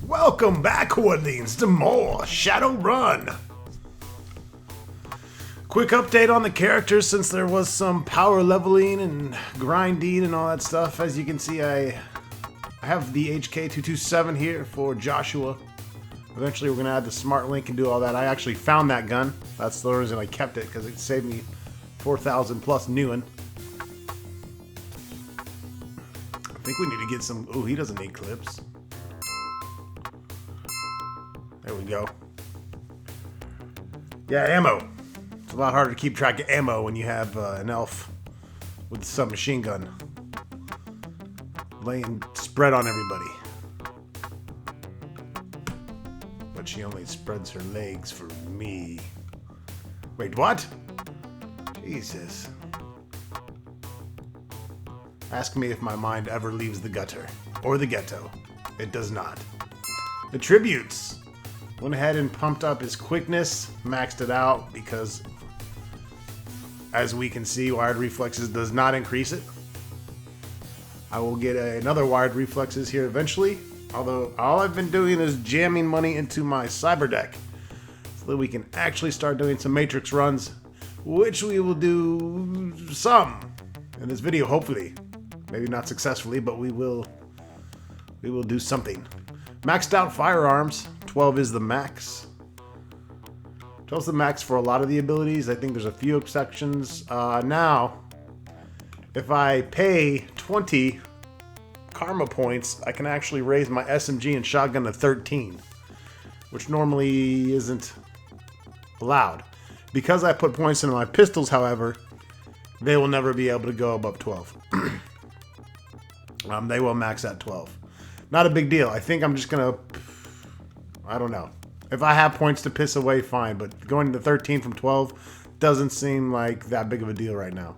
Welcome back, Hordlings, to more Shadowrun. Quick update on the characters since there was some power leveling and grinding and all that stuff. As you can see, I have the HK227 here for Joshua. Eventually we're going to add the smart link and do all that. I actually found that gun. That's the reason I kept it, because it saved me 4,000 plus newin. I think we need to get some... Ooh, he doesn't need clips. There we go. Yeah, ammo. It's a lot harder to keep track of ammo when you have an elf with a submachine gun laying spread on everybody. But she only spreads her legs for me. Wait, what? Jesus. Ask me if my mind ever leaves the gutter or the ghetto. It does not. The tributes. Went ahead and pumped up his quickness, maxed it out because, as we can see, wired reflexes does not increase it. I will get another wired reflexes here eventually, although all I've been doing is jamming money into my cyber deck so that we can actually start doing some matrix runs, which we will do some in this video, hopefully. Maybe not successfully, but we will do something. Maxed out firearms. 12 is the max. 12 is the max for a lot of the abilities. I think there's a few exceptions. Now, if I pay 20 karma points, I can actually raise my SMG and shotgun to 13, which normally isn't allowed. Because I put points into my pistols, however, they will never be able to go above 12. They will max at 12. Not a big deal. I think I'm just gonna... I don't know. If I have points to piss away, fine. But going to 13 from 12 doesn't seem like that big of a deal right now.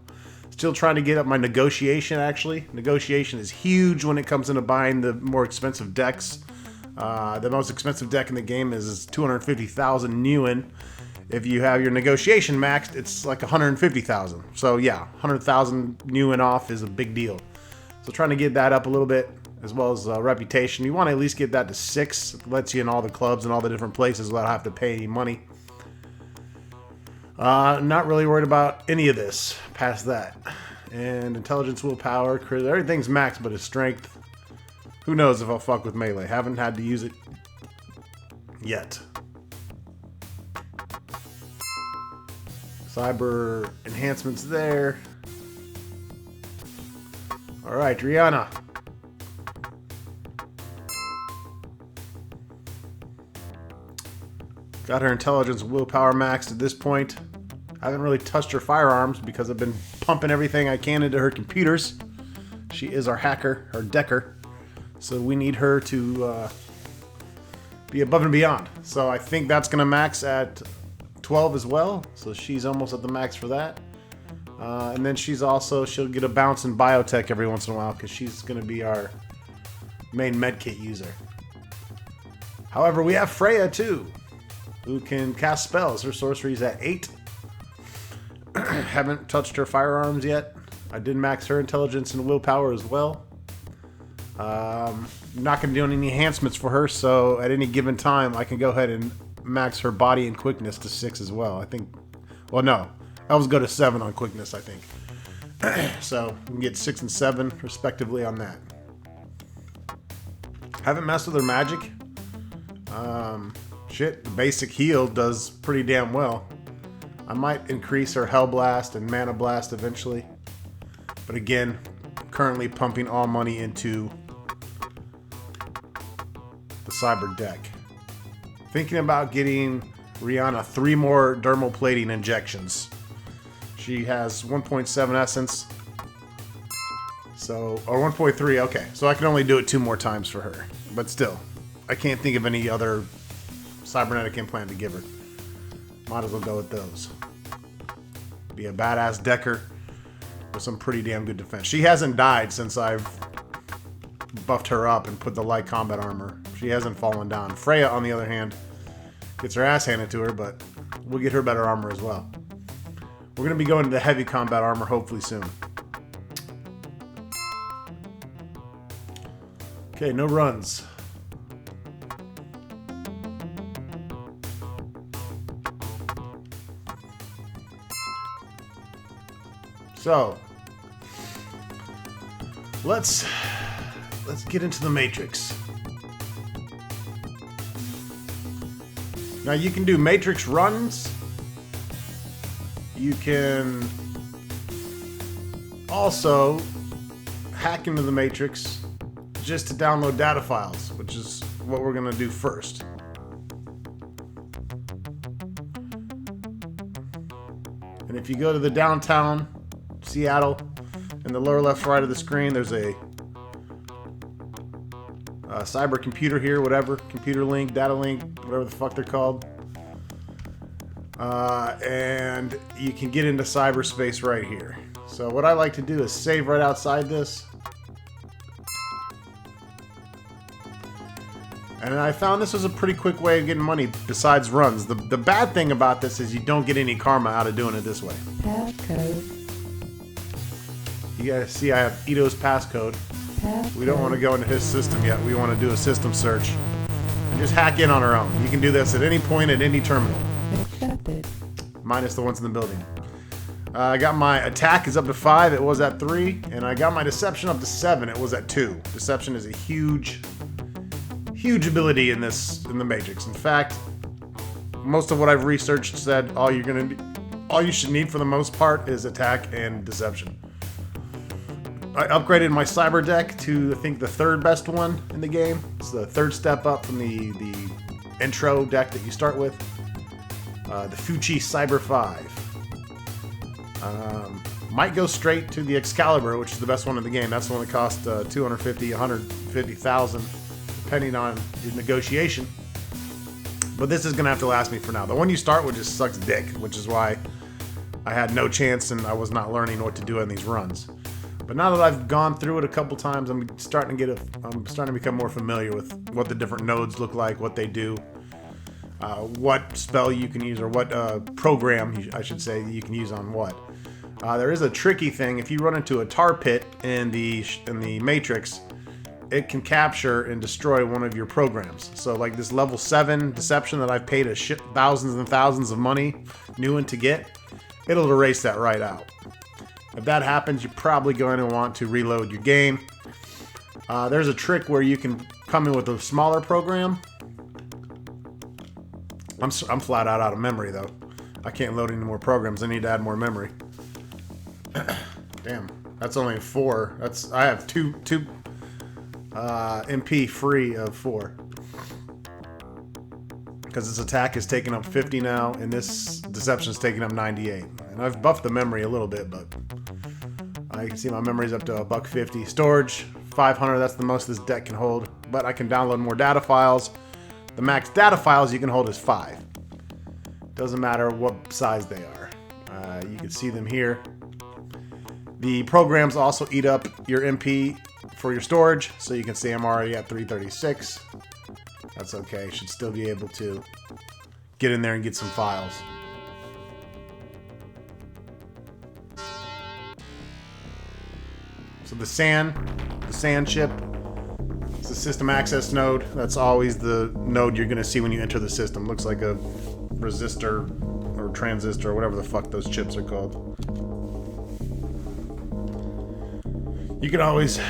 Still trying to get up my negotiation, actually. Negotiation is huge when it comes into buying the more expensive decks. The most expensive deck in the game is 250,000 newin. If you have your negotiation maxed, it's like 150,000. So yeah, 100,000 newin off is a big deal. So trying to get that up a little bit, as well as reputation. You want to at least get that to 6. It lets you in all the clubs and all the different places without having to pay any money. Not really worried about any of this past that. And intelligence, willpower, everything's maxed but his strength. Who knows if I'll fuck with melee. Haven't had to use it yet. Cyber enhancements there. Alright, Rihanna. Got her intelligence willpower maxed at this point. I haven't really touched her firearms because I've been pumping everything I can into her computers. She is our hacker, our decker. So we need her to be above and beyond. So I think that's going to max at 12 as well. So she's almost at the max for that. And then she'll get a bounce in biotech every once in a while because she's going to be our main medkit user. However, we have Freya too, who can cast spells. Her sorcery's at 8. Haven't touched her firearms yet. I did max her intelligence and willpower as well. Not going to do any enhancements for her, so at any given time I can go ahead and max her body and quickness to 6 as well. I think, well no, elves go to 7 on quickness, I think. So we can get 6 and 7 respectively on that. Haven't messed with her magic. Shit, the basic heal does pretty damn well. I might increase her Hell Blast and Mana Blast eventually. But again, currently pumping all money into the cyber deck. Thinking about getting Rihanna 3 more dermal plating injections. She has 1.7 essence. So, or 1.3, okay. So I can only do it 2 more times for her. But still, I can't think of any other cybernetic implant to give her. Might as well go with those. Be a badass decker with some pretty damn good defense. She hasn't died since I've buffed her up and put the light combat armor. She hasn't fallen down. Freya, on the other hand, gets her ass handed to her, but we'll get her better armor as well. We're going to be going to the heavy combat armor hopefully soon. Okay, no runs. So let's get into the Matrix. Now you can do Matrix runs. You can also hack into the Matrix just to download data files, which is what we're going to do first. And if you go to the downtown Seattle, in the lower left right of the screen, there's a cyber computer here, whatever, computer link, data link, whatever the fuck they're called. And you can get into cyberspace right here. So what I like to do is save right outside this. And I found this was a pretty quick way of getting money besides runs. The bad thing about this is you don't get any karma out of doing it this way. Passcode. You guys see I have Ito's passcode. We don't want to go into his system yet. We want to do a system search and just hack in on our own. You can do this at any point at any terminal. Accepted. Minus the ones in the building. I got my attack is up to 5. It was at 3. And I got my deception up to 7. It was at 2. Deception is a huge ability in the Matrix. In fact, most of what I've researched said all you should need for the most part is attack and deception. I upgraded my cyber deck to, I think, the 3rd best one in the game. It's the 3rd step up from the intro deck that you start with. The Fuchi Cyber 5. Might go straight to the Excalibur, which is the best one in the game. That's the one that cost 250, 150,000, depending on your negotiation. But this is going to have to last me for now. The one you start with just sucks dick, which is why I had no chance and I was not learning what to do on these runs. But now that I've gone through it a couple times, I'm starting to become more familiar with what the different nodes look like, what they do, what spell you can use, or what program, I should say, you can use on what. There is a tricky thing. If you run into a tar pit in the Matrix, it can capture and destroy one of your programs. So like this level 7 deception that I've paid thousands and thousands of money new one to get, it'll erase that right out. If that happens, you're probably going to want to reload your game. There's a trick where you can come in with a smaller program. I'm flat out of memory though. I can't load any more programs. I need to add more memory. Damn, that's only 4. I have two MP free of 4. Because this attack is taking up 50 now, and this deception is taking up 98. And I've buffed the memory a little bit, but I can see my memory's up to $150. Storage 500. That's the most this deck can hold. But I can download more data files. The max data files you can hold is 5. Doesn't matter what size they are. You can see them here. The programs also eat up your MP for your storage, so you can see I'm already at 336. That's okay. Should still be able to get in there and get some files. So the SAN chip, it's the system access node. That's always the node you're going to see when you enter the system. Looks like a resistor or transistor or whatever the fuck those chips are called. You can always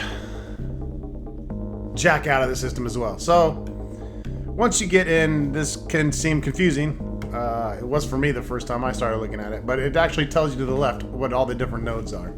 jack out of the system as well. So once you get in, this can seem confusing. It was for me the first time I started looking at it, but it actually tells you to the left what all the different nodes are.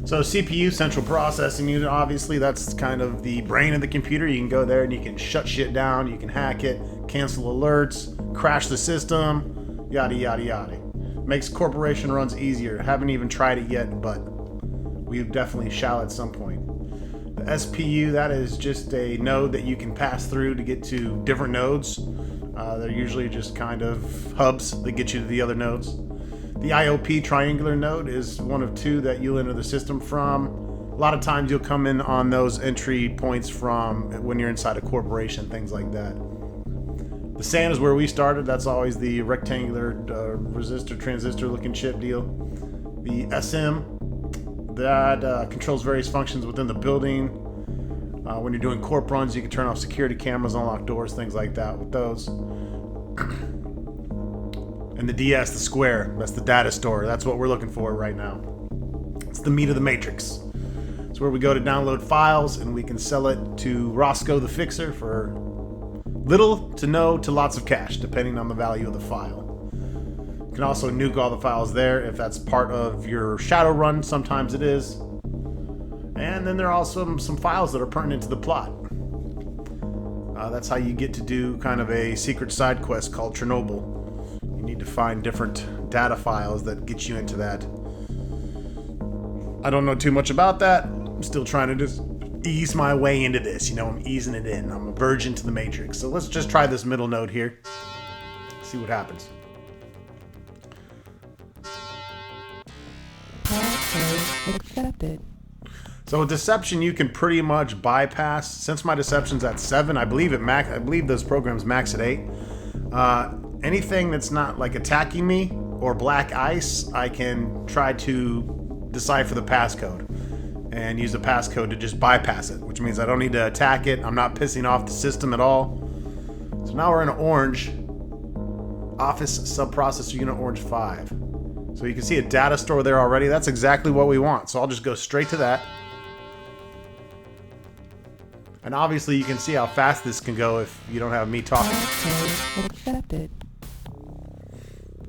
So CPU, central processing unit, obviously that's kind of the brain of the computer. You can go there and you can shut shit down, you can hack it, cancel alerts, crash the system, yada yada yada. Makes corporation runs easier. Haven't even tried it yet, but we definitely shall at some point. The SPU, that is just a node that you can pass through to get to different nodes. They're usually just kind of hubs that get you to the other nodes. The IOP triangular node is one of 2 that you'll enter the system from. A lot of times you'll come in on those entry points from when you're inside a corporation, things like that. The SAN is where we started. That's always the rectangular resistor transistor looking chip deal. The SM, that controls various functions within the building. When you're doing corp runs, you can turn off security cameras, unlock doors, things like that with those. And the DS, the square, that's the data store. That's what we're looking for right now. It's the meat of the matrix. It's where we go to download files and we can sell it to Roscoe the Fixer for little to no to lots of cash, depending on the value of the file. You can also nuke all the files there if that's part of your Shadowrun. Sometimes it is. And then there are also some files that are pertinent to the plot. That's how you get to do kind of a secret side quest called Chernobyl. You need to find different data files that get you into that. I don't know too much about that. I'm still trying to just ease my way into this. You know, I'm easing it in. I'm a virgin to the Matrix. So let's just try this middle node here. See what happens. Passcode accepted. So with deception, you can pretty much bypass. Since my deception's at 7, I believe those programs max at 8. Anything that's not like attacking me or black ice, I can try to decipher the passcode and use the passcode to just bypass it, which means I don't need to attack it. I'm not pissing off the system at all. So now we're in orange. Office subprocessor unit orange 5. So you can see a data store there already. That's exactly what we want. So I'll just go straight to that. And obviously you can see how fast this can go if you don't have me talking. Passcode accepted.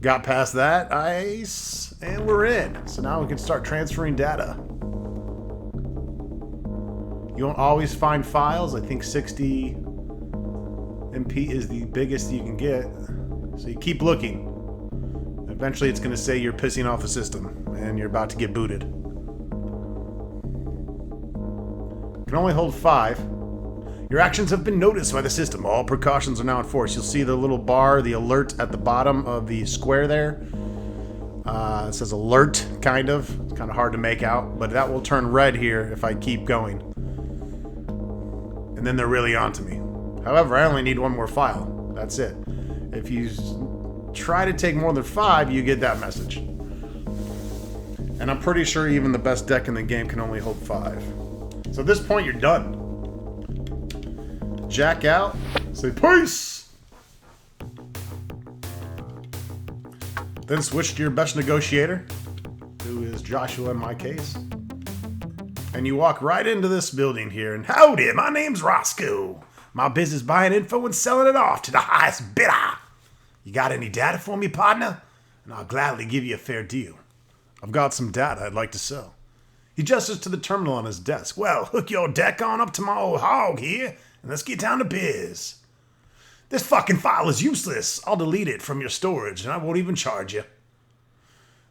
Got past that ice, and we're in. So now we can start transferring data. You won't always find files. I think 60 MP is the biggest you can get. So you keep looking. Eventually it's going to say you're pissing off the system, and you're about to get booted. You can only hold 5. Your actions have been noticed by the system. All precautions are now enforced. You'll see the little bar, the alert at the bottom of the square there. It says alert, kind of. It's kind of hard to make out, but that will turn red here if I keep going. And then they're really onto me. However, I only need one more file. That's it. If you try to take more than 5, you get that message. And I'm pretty sure even the best deck in the game can only hold 5. So at this point, you're done. Jack out, say peace. Then switch to your best negotiator, who is Joshua in my case. And you walk right into this building here, and howdy, my name's Roscoe. My business buying info and selling it off to the highest bidder. You got any data for me, partner? And I'll gladly give you a fair deal. I've got some data I'd like to sell. He gestures to the terminal on his desk. Well, hook your deck on up to my old hog here, and let's get down to biz. This fucking file is useless. I'll delete it from your storage, and I won't even charge you.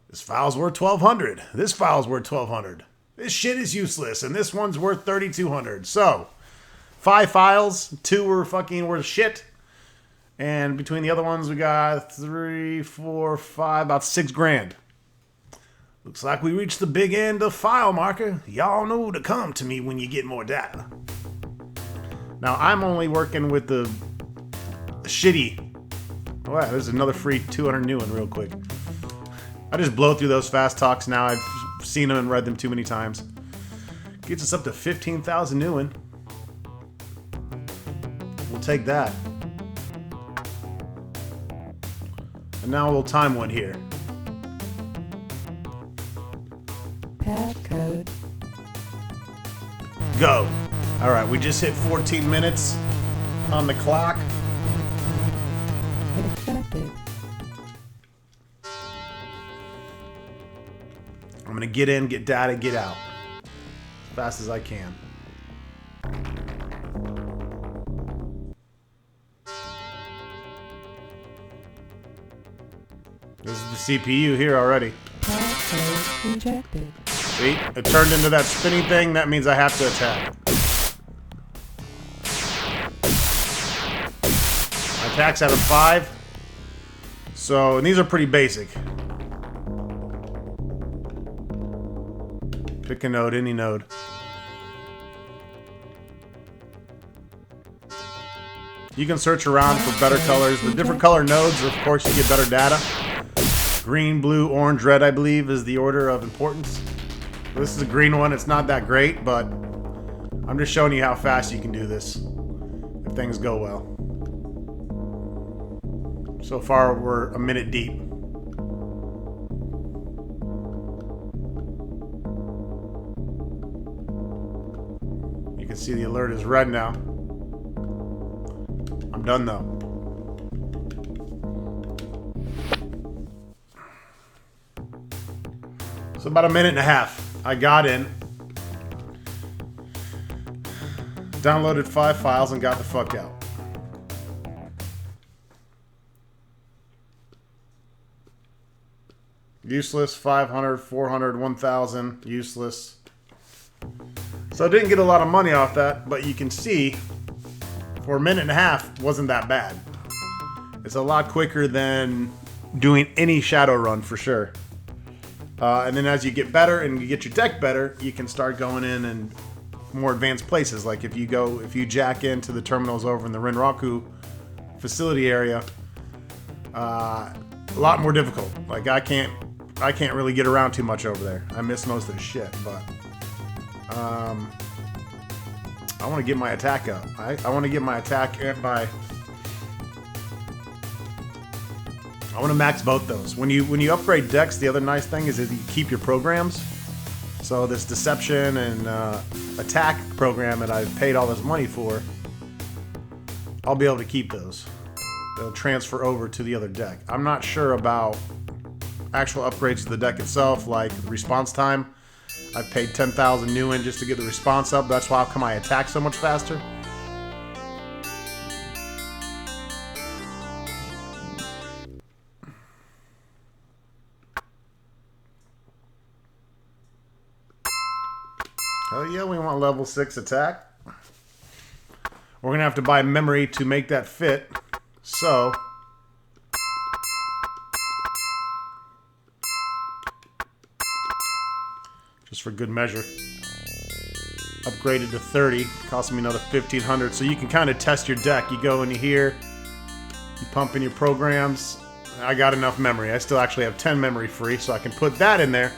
This file's worth $1,200. This file's worth $1,200. This shit is useless, and this one's worth $3,200. So, 5 files, 2 were fucking worth shit, and between the other ones, we got 3, 4, 5, about $6,000. Looks like we reached the big end of file marker. Y'all know to come to me when you get more data. Now, I'm only working with the shitty... Oh, wow, there's another free 200 new one real quick. I just blow through those fast talks now. I've seen them and read them too many times. Gets us up to 15,000 new one. We'll take that. And now we'll time one here. Passcode. Go. Alright, we just hit 14 minutes on the clock. Accepted. I'm gonna get in, get data, get out. As fast as I can. This is the CPU here already. Passcode rejected. See? It turned into that spinning thing. That means I have to attack. My attack's out of 5. So, and these are pretty basic. Pick a node, any node. You can search around for better colors. The different color nodes, of course, you get better data. Green, blue, orange, red, I believe, is the order of importance. This is a green one. It's not that great, but I'm just showing you how fast you can do this if things go well. So far, we're a minute deep. You can see the alert is red now. I'm done though. So about a minute and a half. I got in, downloaded 5 files, and got the fuck out. Useless, 500, 400, 1,000, useless. So I didn't get a lot of money off that, but you can see for a minute and a half wasn't that bad. It's a lot quicker than doing any Shadowrun for sure. And then as you get better and you get your deck better, you can start going in and more advanced places. Like if you jack into the terminals over in the Renraku facility area, a lot more difficult. Like I can't really get around too much over there. I miss most of the shit, but I want to get my attack up. I want to get my attack by. I want to max both those. When you upgrade decks, the other nice thing is that you keep your programs. So this deception and attack program that I've paid all this money for, I'll be able to keep those. They'll transfer over to the other deck. I'm not sure about actual upgrades to the deck itself, like the response time. I've paid 10,000 new in just to get the response up. That's why I attack so much faster. Oh yeah, we want level 6 attack. We're gonna have to buy memory to make that fit. So just for good measure, upgraded to 30, costing me another 1,500. So you can kind of test your deck. You go into here, you pump in your programs. I got enough memory. I still actually have 10 memory free, so I can put that in there.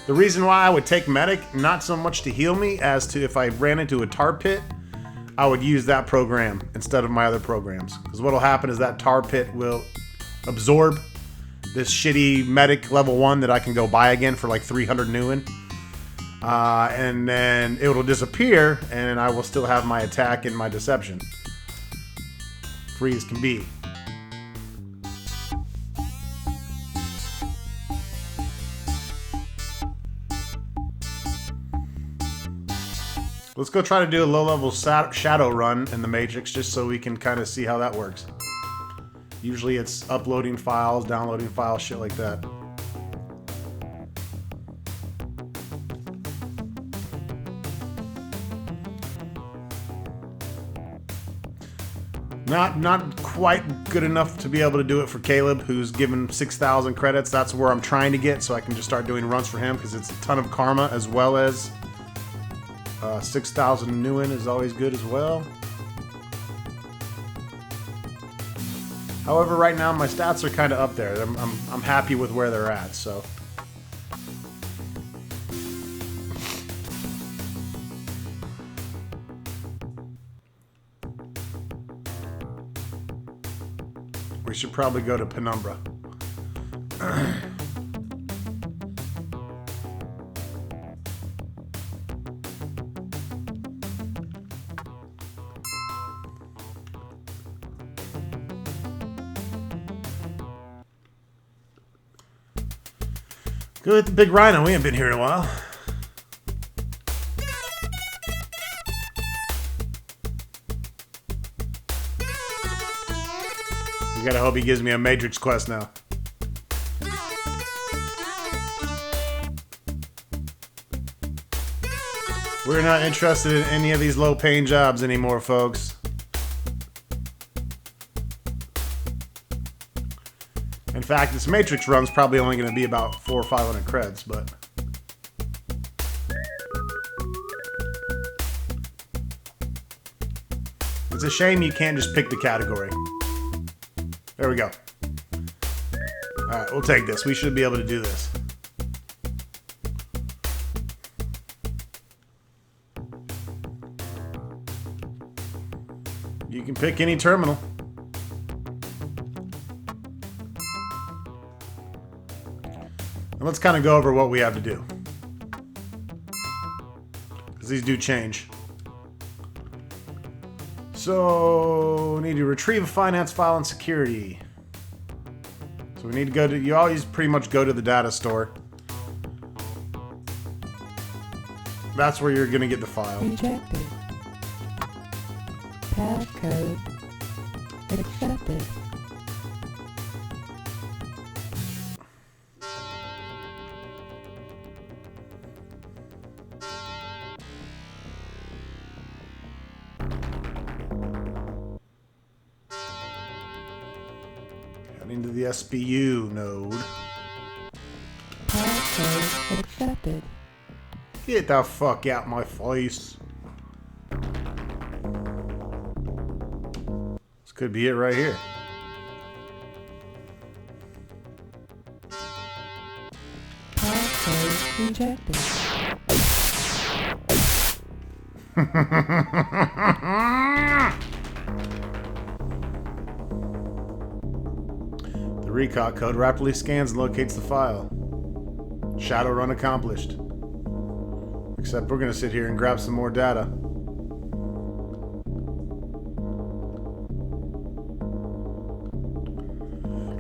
The reason why I would take Medic, not so much to heal me, as to if I ran into a tar pit, I would use that program instead of my other programs. Because what'll happen is that tar pit will absorb this shitty Medic level 1 that I can go buy again for like 300 new in. And then it will disappear, and I will still have my attack and my deception. Free as can be. Let's go try to do a low-level shadow run in the Matrix just so we can kind of see how that works. Usually it's uploading files, downloading files, shit like that. Not quite good enough to be able to do it for Caleb, who's given 6,000 credits. That's where I'm trying to get, so I can just start doing runs for him, because it's a ton of karma, as well as 6,000 new in is always good as well. However, right now my stats are kind of up there. I'm happy with where they're at, so. We should probably go to Penumbra. Go hit the big rhino. We ain't been here in a while. You gotta hope he gives me a Matrix quest now. We're not interested in any of these low-paying jobs anymore, folks. In fact, this Matrix run's probably only going to be about 400 or 500 creds, but... It's a shame you can't just pick the category. There we go. Alright, we'll take this. We should be able to do this. You can pick any terminal. And let's kind of go over what we have to do. Because these do change. So, we need to retrieve a finance file in security. So we need to go to, you always pretty much go to the data store. That's where you're going to get the file. Rejected. Passcode accepted. Heading to the SBU node. Passcode accepted. Get the fuck out my face. This could be it right here. Passcode rejected. The recall code rapidly scans and locates the file. Shadowrun accomplished. Except we're gonna sit here and grab some more data.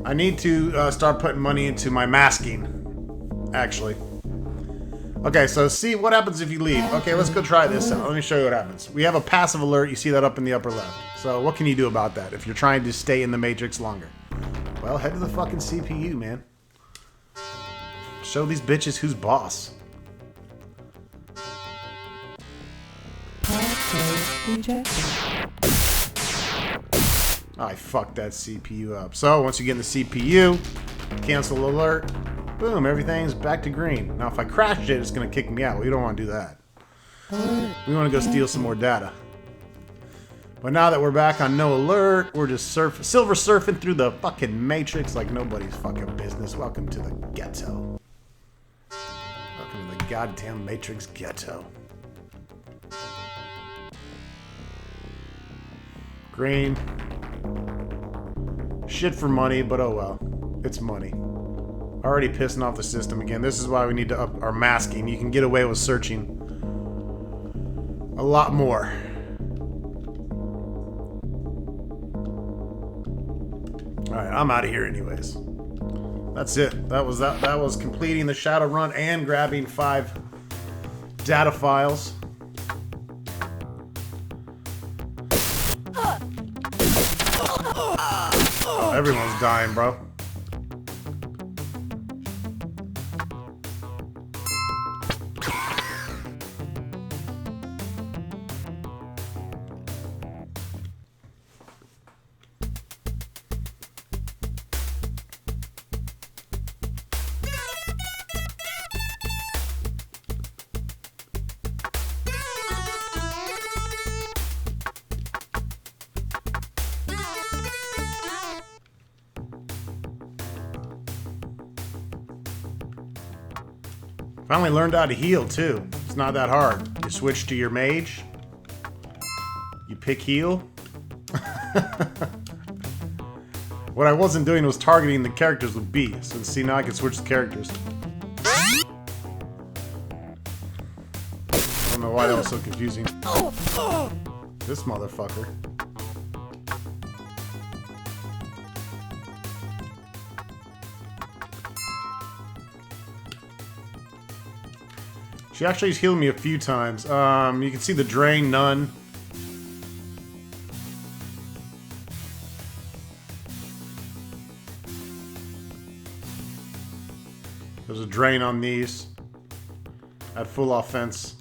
I need to start putting money into my masking, actually. Okay, so see what happens if you leave. Okay, let's go try this out. Let me show you what happens. We have a passive alert. You see that up in the upper left. So what can you do about that if you're trying to stay in the Matrix longer? Well, head to the fucking CPU, man. Show these bitches who's boss. Passcode rejected. I fucked that CPU up. So once you get in the CPU, cancel alert, boom, everything's back to green. Now if I crash it, it's gonna kick me out. We don't want to do that. We want to go steal some more data. But now that we're back on no alert, we're just silver surfing through the fucking Matrix like nobody's fucking business. Welcome to the ghetto. Welcome to the goddamn Matrix ghetto. Green. Shit for money, but oh well. It's money. Already pissing off the system again. This is why we need to up our masking. You can get away with searching a lot more. Alright, I'm out of here anyways. That's it. That was completing the Shadowrun and grabbing 5 data files. Everyone's dying, bro. Finally learned how to heal too. It's not that hard. You switch to your mage. You pick heal. What I wasn't doing was targeting the characters with B. So see, now I can switch the characters. I don't know why that was so confusing. This motherfucker. She actually has healed me a few times. You can see the drain, none. There's a drain on these. At full offense.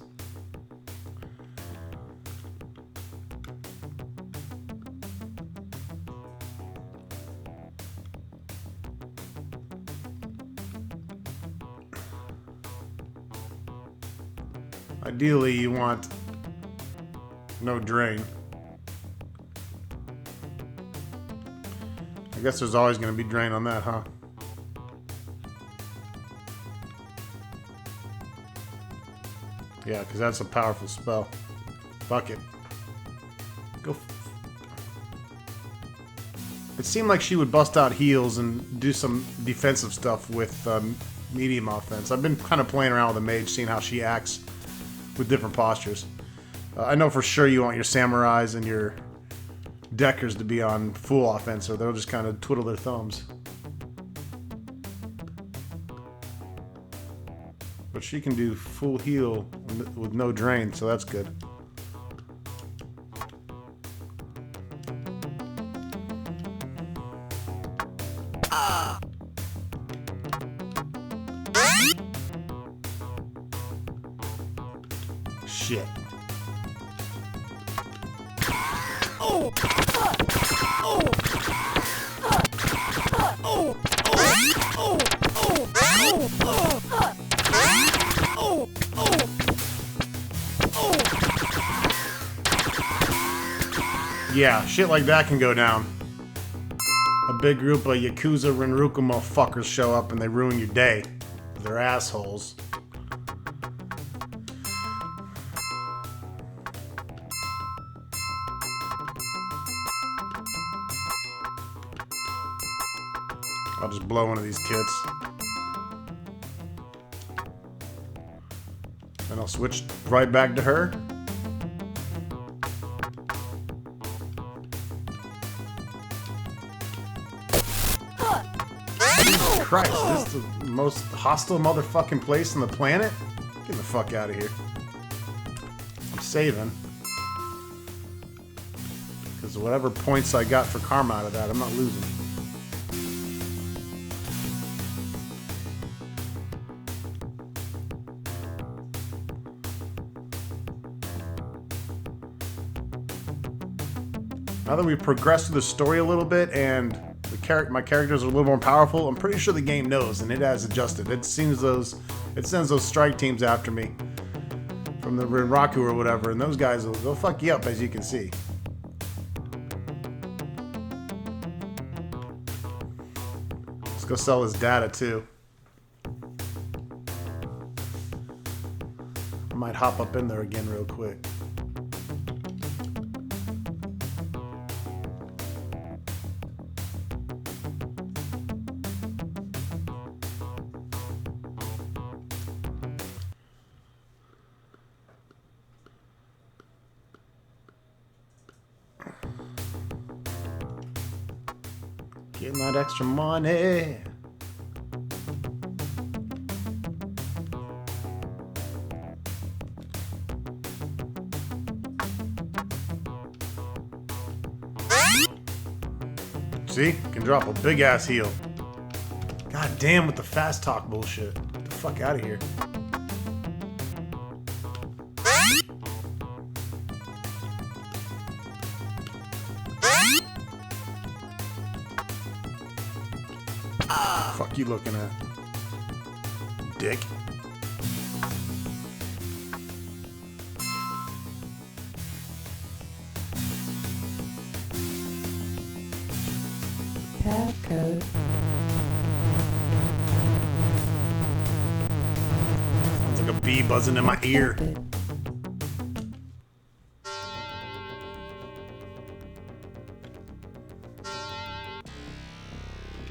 Ideally, you want no drain. I guess there's always going to be drain on that, huh? Yeah, because that's a powerful spell. Fuck it. Go. It seemed like she would bust out heals and do some defensive stuff with medium offense. I've been kind of playing around with the mage, seeing how she acts with different postures. I know for sure you want your samurais and your deckers to be on full offense, or they'll just kind of twiddle their thumbs. But she can do full heal with no drain, so that's good. Shit. Yeah, shit like that can go down. A big group of Yakuza Renruku motherfuckers show up and they ruin your day. They're assholes. I'll just blow one of these kits. Then I'll switch right back to her. Jesus Christ, this is the most hostile motherfucking place on the planet? Get the fuck out of here. I'm saving. Because whatever points I got for karma out of that, I'm not losing. Now that we've progressed through the story a little bit and my characters are a little more powerful, I'm pretty sure the game knows and it has adjusted. It sends those strike teams after me from the Renraku or whatever, and those guys they'll fuck you up, as you can see. Let's go sell his data too. I might hop up in there again real quick. Getting that extra money. See? Can drop a big ass heal. God damn with the fast talk bullshit. Get the fuck out of here. Fuck you looking at, dick. Passcode. Sounds like a bee buzzing in my ear. Accepted.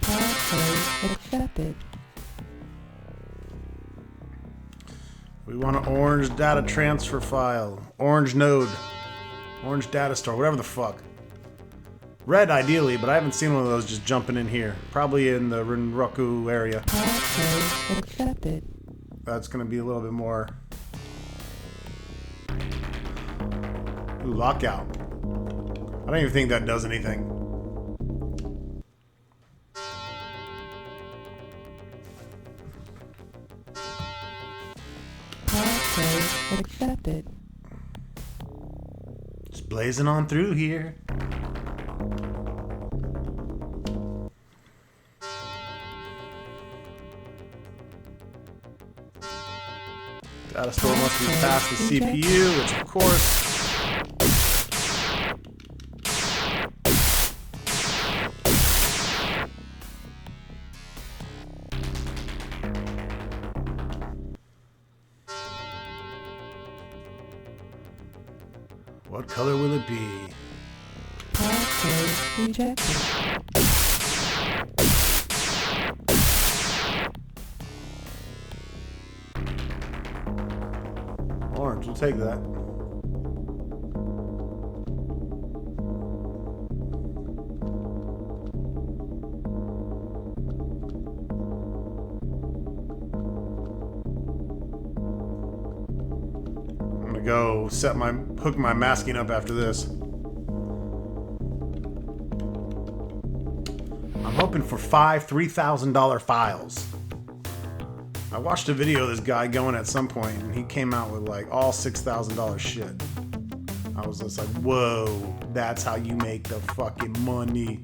Passcode accepted. We want an orange data transfer file. Orange node. Orange data store. Whatever the fuck. Red ideally, but I haven't seen one of those just jumping in here. Probably in the Renraku area. Passcode accepted. That's gonna be a little bit more. Ooh, lockout. I don't even think that does anything. Passcode accepted. Just blazing on through here. Data store must be past the CPU, which of course. What color will it be? Passcode rejected. We'll take that. I'm gonna go hook my masking up after this. I'm hoping for 5 $3,000 files. I watched a video of this guy going at some point, and he came out with like all $6,000 shit. I was just like, whoa, that's how you make the fucking money.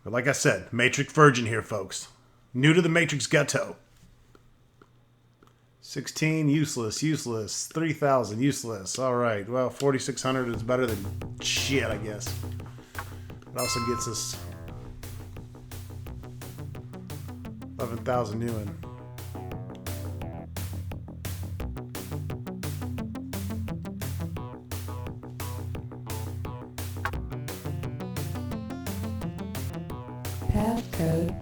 But like I said, Matrix Virgin here, folks. New to the Matrix Ghetto. 16, useless. 3,000, useless. Alright, well, 4,600 is better than shit, I guess. It also gets us 11,000 new in. Passcode.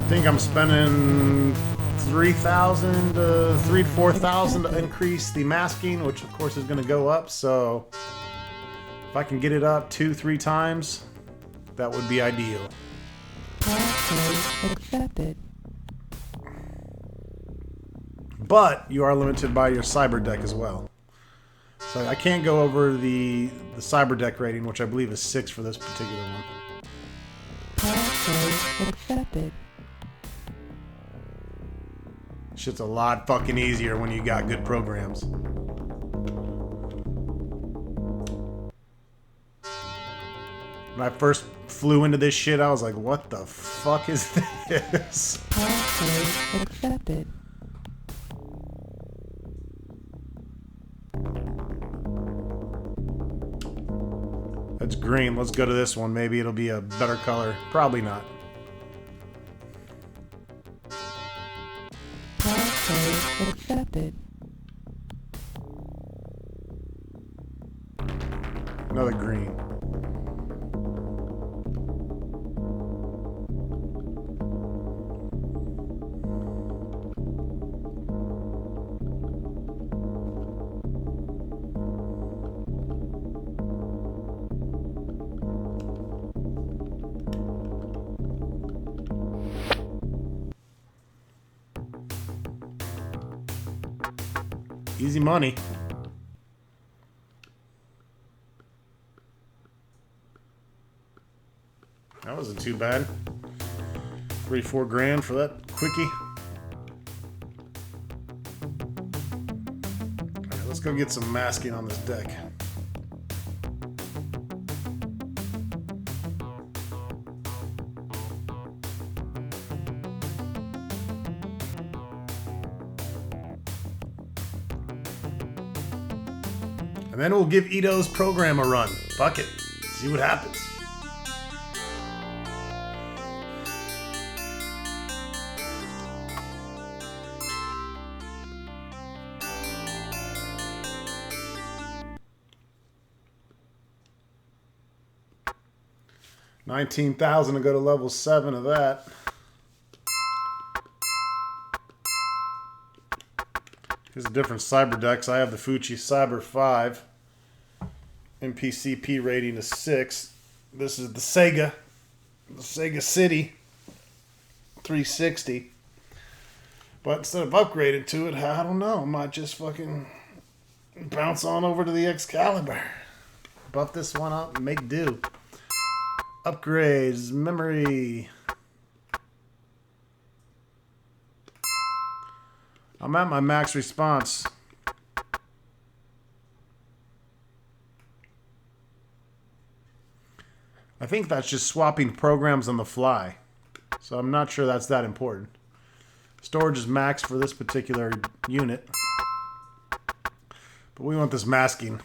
I think I'm spending 3,000 to 3,000 to 4,000 to increase the masking, which of course is going to go up. So if I can get it up 2-3 times, that would be ideal. Passcode accepted. But you are limited by your cyber deck as well. So I can't go over the cyber deck rating, which I believe is 6 for this particular one. Passcode accepted. Shit's a lot fucking easier when you got good programs. When I first flew into this shit, I was like, what the fuck is this? Passcode accepted. That's green. Let's go to this one. Maybe it'll be a better color. Probably not. Passcode accepted. Another green. Easy money. That wasn't too bad. 3-4 grand for that quickie. Alright, let's go get some masking on this deck. And then we'll give Ito's program a run. Fuck it. See what happens. $19,000 to go to level 7 of that. Here's the different cyber decks. I have the Fuji Cyber 5. MPCP rating is 6. This is the Sega City 360. But instead of upgrading to it, I don't know. I might just fucking bounce on over to the Excalibur. Buff this one up and make do. Upgrades, memory. I'm at my max response. I think that's just swapping programs on the fly. So I'm not sure that's that important. Storage is maxed for this particular unit. But we want this masking.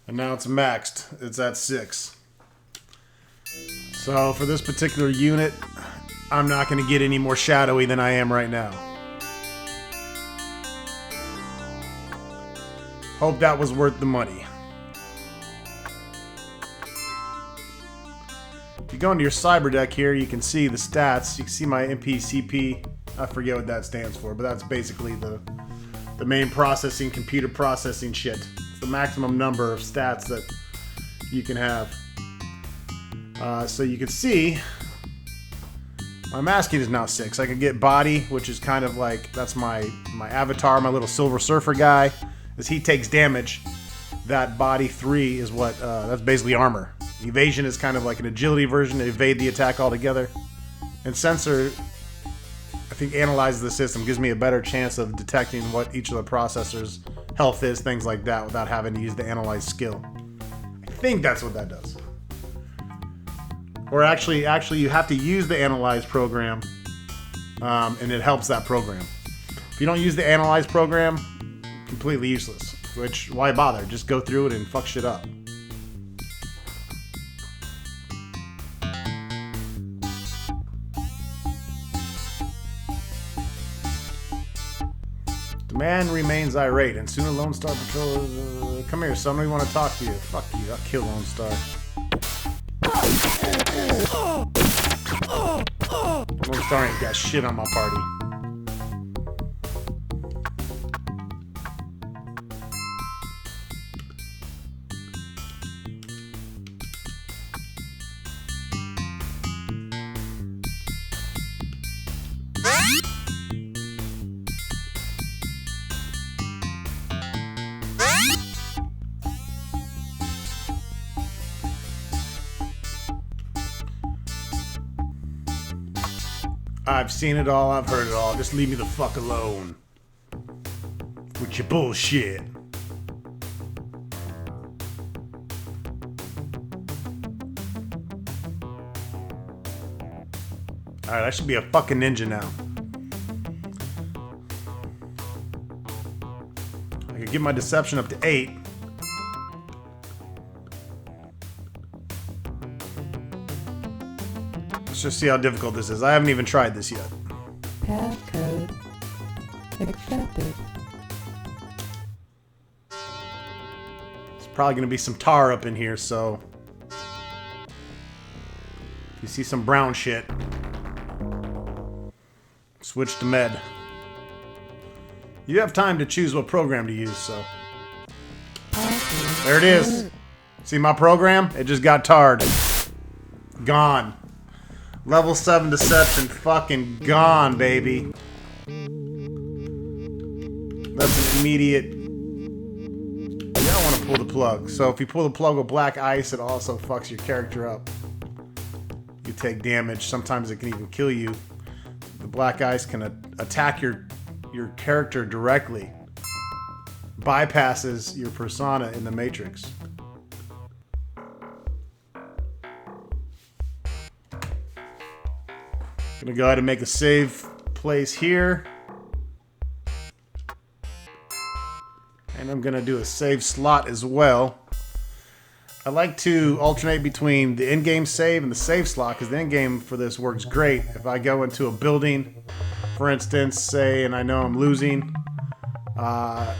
And now it's maxed. It's at 6. So for this particular unit, I'm not going to get any more shadowy than I am right now. Hope that was worth the money. If you go into your cyber deck here, you can see the stats. You can see my MPCP. I forget what that stands for, but that's basically the main processing, computer processing shit. It's the maximum number of stats that you can have. So you can see my masking is now 6. I can get body, which is kind of like, that's my avatar, my little Silver Surfer guy. As he takes damage, that body 3 is what, that's basically armor. Evasion is kind of like an agility version to evade the attack altogether. And sensor, I think, analyzes the system, gives me a better chance of detecting what each of the processors' health is, things like that, without having to use the analyze skill. I think that's what that does. Or actually, you have to use the analyze program, and it helps that program. If you don't use the analyze program, completely useless. Which, why bother? Just go through it and fuck shit up. The man remains irate, and sooner Lone Star Patrol. Come here, somebody want to talk to you. Fuck you, I'll kill Lone Star. Lone Star ain't got shit on my party. I've seen it all, I've heard it all. Just leave me the fuck alone with your bullshit. Alright, I should be a fucking ninja now. I could get my deception up to 8. Let's just see how difficult this is. I haven't even tried this yet. Passcode accepted. There's probably going to be some tar up in here, so if you see some brown shit, switch to med. You have time to choose what program to use, so there it is. See my program? It just got tarred. Gone. Level 7 deception fucking gone, baby. That's an immediate... You don't want to pull the plug. So if you pull the plug with black ice, it also fucks your character up. You take damage. Sometimes it can even kill you. The black ice can attack your character directly. Bypasses your persona in the Matrix. Gonna go ahead and make a save place here. And I'm gonna do a save slot as well. I like to alternate between the in-game save and the save slot, because the in-game for this works great. If I go into a building, for instance, say, and I know I'm losing,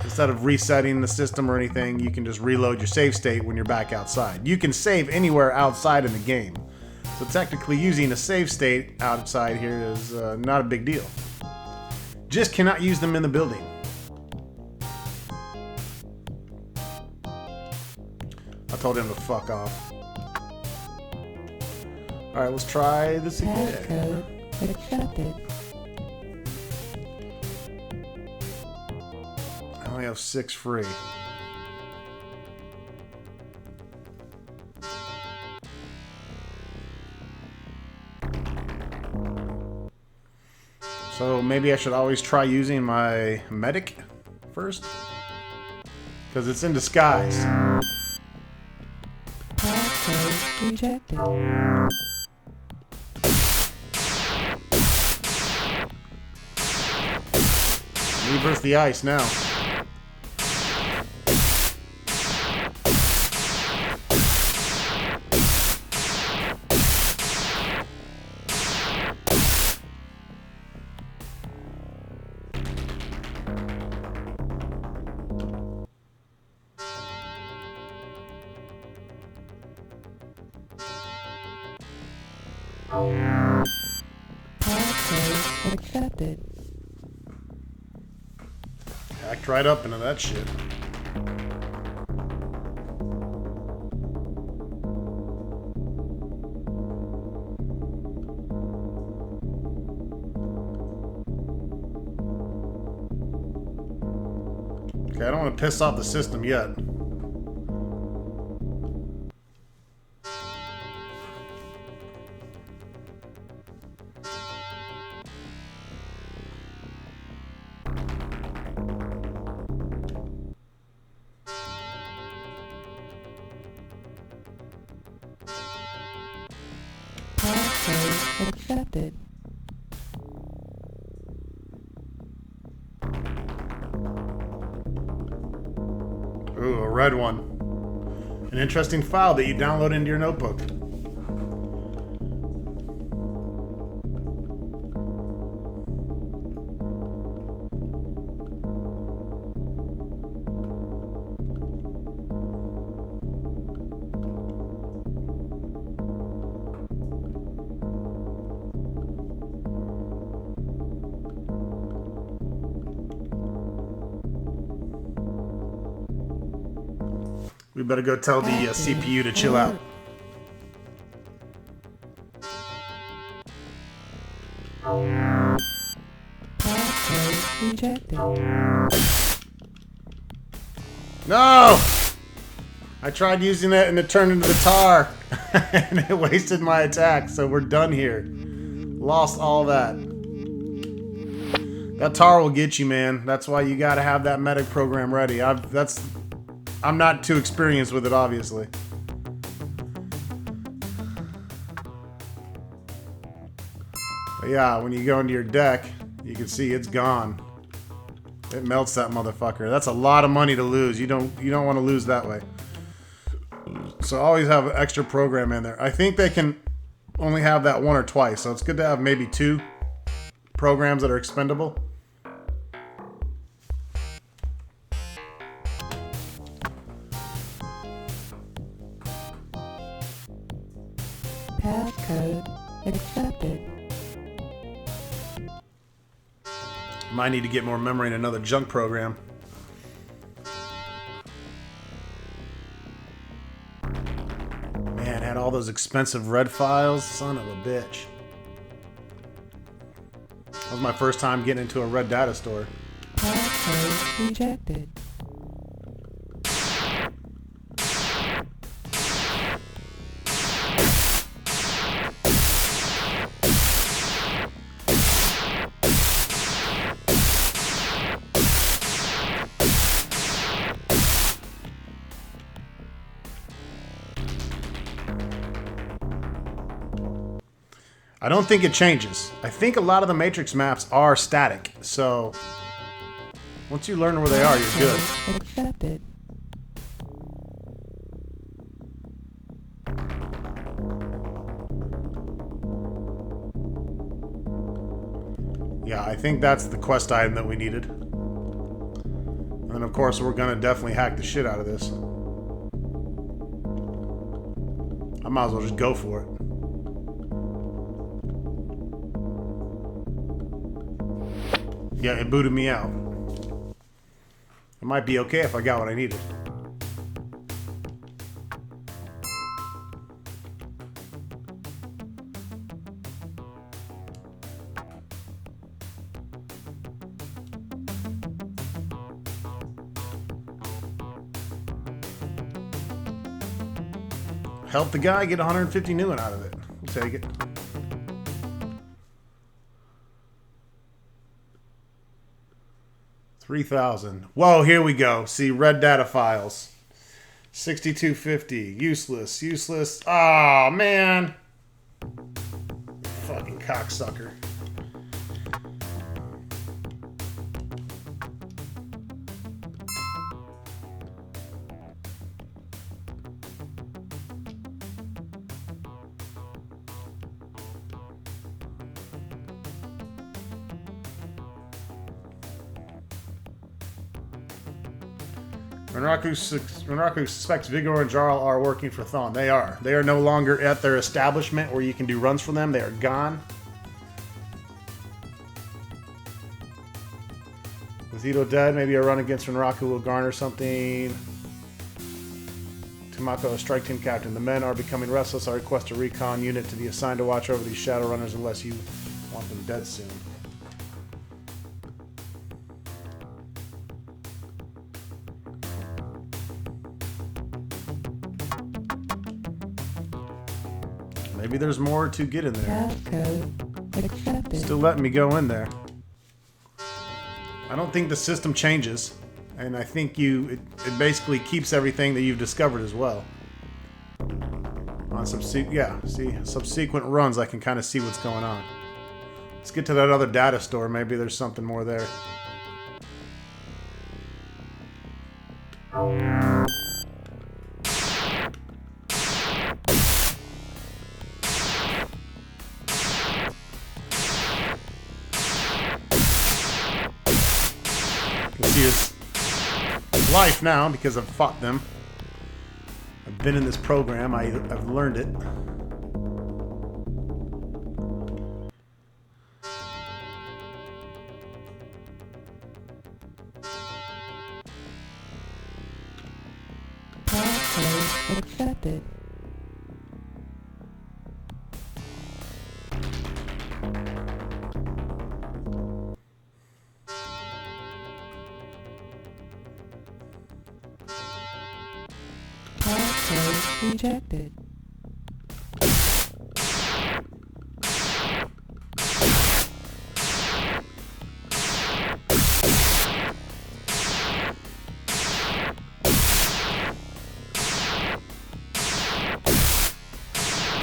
instead of resetting the system or anything, you can just reload your save state when you're back outside. You can save anywhere outside in the game. So technically using a save state outside here is not a big deal. Just cannot use them in the building. I told him to fuck off. Alright, let's try this again. Passcode accepted. I only have 6 free. So maybe I should always try using my medic first? Because it's in disguise. Passcode rejected. Me versus the ice now. Passcode accepted. Hacked right up into that shit. Okay, I don't want to piss off the system yet. Passcode accepted. Ooh, a red one. An interesting file that you download into your notebook. We better go tell the CPU to chill out. Passcode rejected. No! I tried using it and it turned into the tar. And it wasted my attack, so we're done here. Lost all that. That tar will get you, man. That's why you gotta have that medic program ready. I'm not too experienced with it, obviously. But yeah, when you go into your deck, you can see it's gone. It melts that motherfucker. That's a lot of money to lose. You don't want to lose that way. So always have an extra program in there. I think they can only have that one or twice, so it's good to have maybe 2 programs that are expendable. Passcode accepted. Might need to get more memory in another junk program. Man, had all those expensive red files. Son of a bitch. That was my first time getting into a red data store. Passcode rejected. I don't think it changes. I think a lot of the Matrix maps are static, so once you learn where they are, you're good. Passcode accepted. Yeah, I think that's the quest item that we needed. And then, of course, we're gonna definitely hack the shit out of this. I might as well just go for it. Yeah, it booted me out. It might be okay if I got what I needed. Help the guy get 150 new out of it. We'll take it. $3,000. Whoa, here we go. See, red data files. 6250. Useless. Oh, man. Fucking cocksucker. Renraku suspects Vigor and Jarl are working for Thawne. They are. They are no longer at their establishment where you can do runs for them. They are gone. With Ito dead, maybe a run against Renraku will garner something. Tomako, strike team captain. The men are becoming restless. I request a recon unit to be assigned to watch over these Shadowrunners unless you want them dead soon. Maybe there's more to get in there. Passcode accepted. Still letting me go in there. I don't think the system changes, and I think it basically keeps everything that you've discovered as well. On subsequent runs, I can kind of see what's going on. Let's get to that other data store. Maybe there's something more there. Life now because I've fought them. I've been in this program. I've learned it. Passcode accepted. Passcode rejected.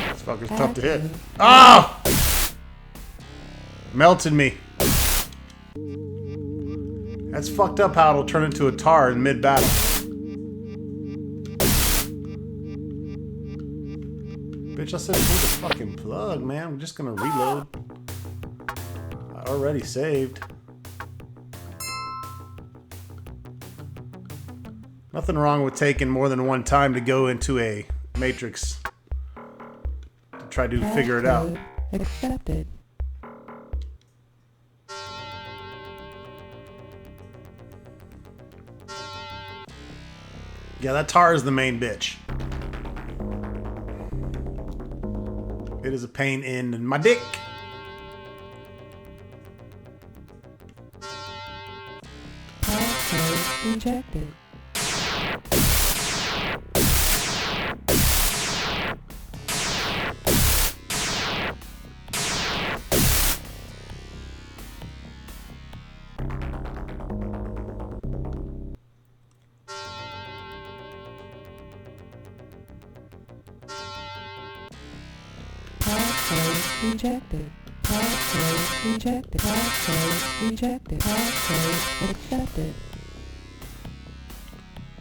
This fucker's tough to hit. Oh! Melted me. That's fucked up how it'll turn into a tar in mid-battle. Bitch, I said pull the fucking plug, man. I'm just gonna reload. I already saved. Nothing wrong with taking more than one time to go into a matrix to try to figure it out. Passcode accepted. Yeah, that tar is the main bitch. It is a pain in my dick. Passcode rejected. Passcode rejected. Passcode rejected. Passcode rejected. Passcode accepted.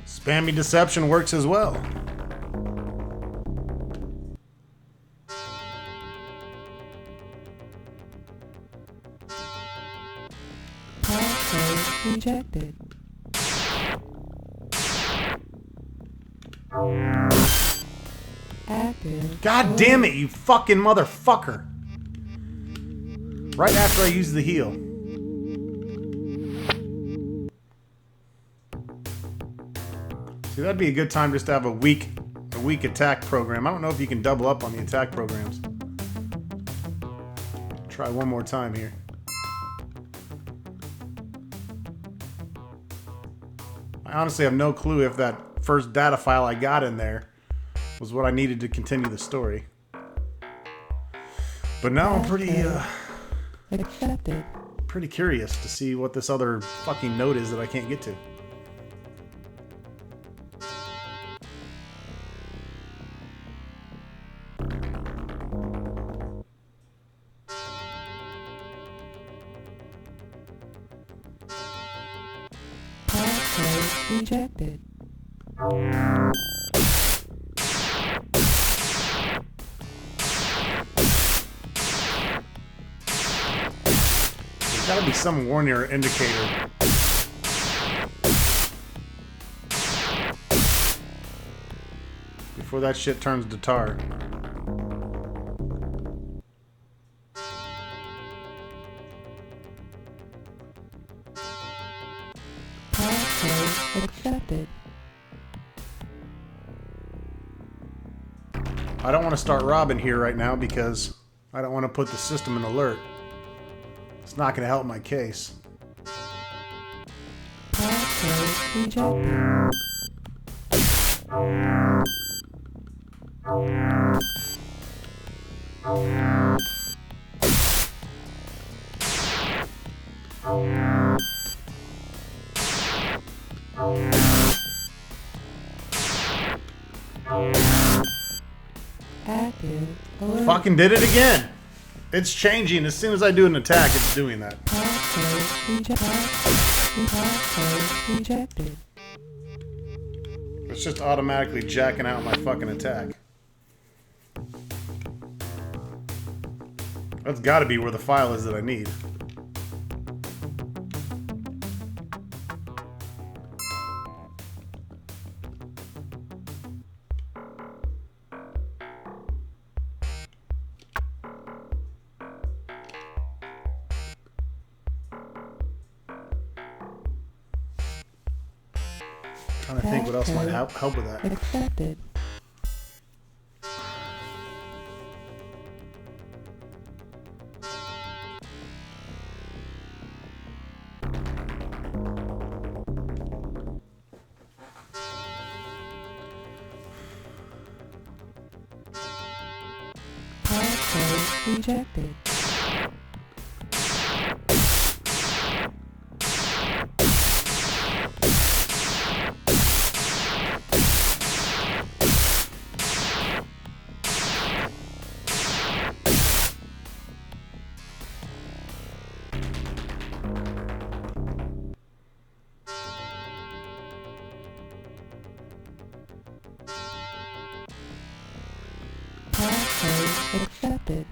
Spammy deception works as well. Passcode rejected. Active. God damn it, you fucking motherfucker. Right after I use the heal. See, that'd be a good time just to have a weak attack program. I don't know if you can double up on the attack programs. Try one more time here. I honestly have no clue if that first data file I got in there was what I needed to continue the story. But now I'm Accepted. pretty curious to see what this other fucking note is that I can't get to. Passcode rejected. There's gotta be some warning or indicator. Before that shit turns to tar. Passcode accepted. I don't want to start robbing here right now because I don't want to put the system in alert. It's not going to help my case. Passcode rejected. Active alert. Fucking did it again! It's changing. As soon as I do an attack, it's doing that. Passcode rejected. Passcode rejected. It's just automatically jacking out my fucking attack. That's gotta be where the file is that I need. Trying to think what else might help with that. Accepted. Passcode rejected. Passcode accepted.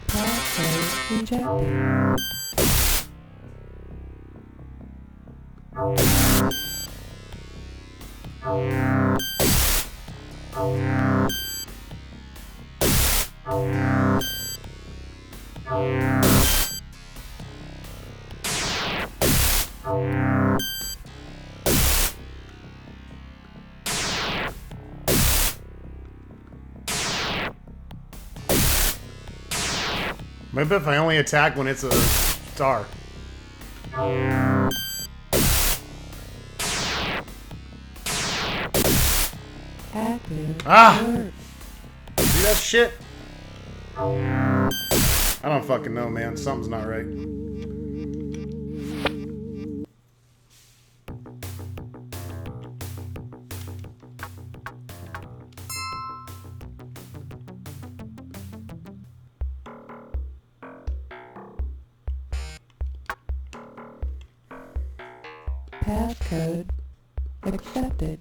Passcode rejected. Maybe if I only attack when it's a star. Active Ah! alert. See that shit? I don't fucking know, man. Something's not right. Passcode accepted.